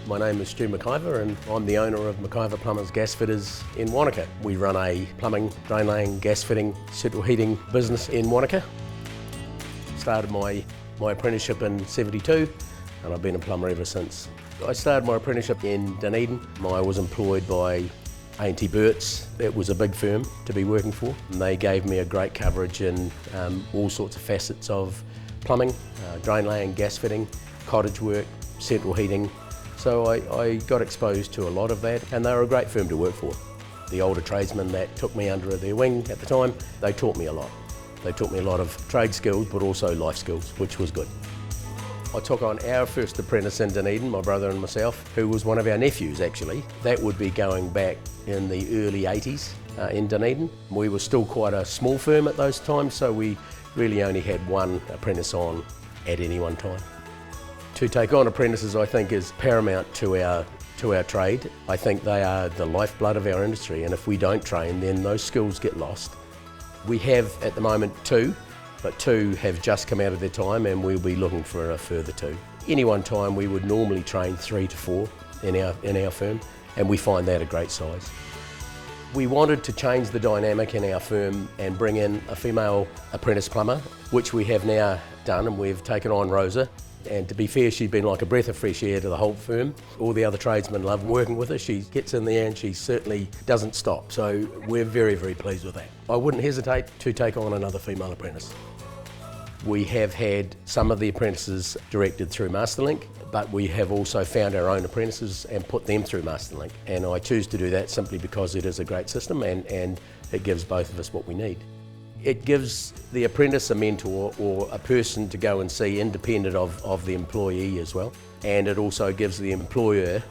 My name is Stu McIvor and I'm the owner of McIvor Plumbers Gasfitters in Wanaka. We run a plumbing, drainlaying, gas fitting, central heating business in Wanaka. Started my apprenticeship in '72 and I've been a plumber ever since. I started my apprenticeship in Dunedin. I was employed by A&T Burt's. It was a big firm to be working for. And they gave me a great coverage in all sorts of facets of plumbing, drainlaying, gas fitting, cottage work, central heating. So I got exposed to a lot of that and they were a great firm to work for. The older tradesmen that took me under their wing at the time, they taught me a lot. They taught me a lot of trade skills but also life skills, which was good. I took on our first apprentice in Dunedin, my brother and myself, who was one of our nephews actually. That would be going back in the early 80s in Dunedin. We were still quite a small firm at those times, so we really only had one apprentice on at any one time. To take on apprentices, I think, is paramount to our trade. I think they are the lifeblood of our industry, and if we don't train, then those skills get lost. We have at the moment two, but two have just come out of their time and we'll be looking for a further two. Any one time we would normally train 3 to 4 in our firm, and we find that a great size. We wanted to change the dynamic in our firm and bring in a female apprentice plumber, which we have now done, and we've taken on Rosa. And to be fair, she's been like a breath of fresh air to the whole firm. All the other tradesmen love working with her. She gets in there and she certainly doesn't stop. So we're very, very pleased with that. I wouldn't hesitate to take on another female apprentice. We have had some of the apprentices directed through Masterlink, but we have also found our own apprentices and put them through Masterlink. And I choose to do that simply because it is a great system and it gives both of us what we need. It gives the apprentice a mentor or a person to go and see independent of the employee as well. And it also gives the employer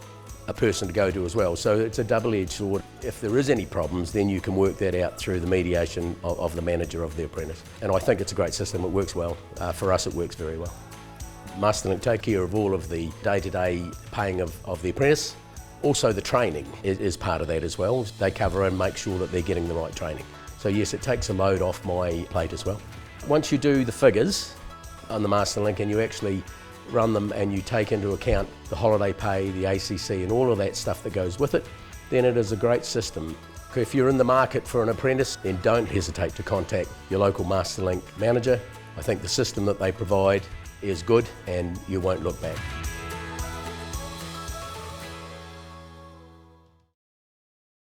a person to go to as well. So it's a double-edged sword. If there is any problems, then you can work that out through the mediation of the manager of the apprentice. And I think it's a great system, it works well. For us, it works very well. Masterlink take care of all of the day-to-day paying of the apprentice. Also the training is part of that as well. They cover and make sure that they're getting the right training. So yes, it takes a load off my plate as well. Once you do the figures on the Masterlink and you actually run them and you take into account the holiday pay, the ACC and all of that stuff that goes with it, then it is a great system. If you're in the market for an apprentice, then don't hesitate to contact your local Masterlink manager. I think the system that they provide is good and you won't look back.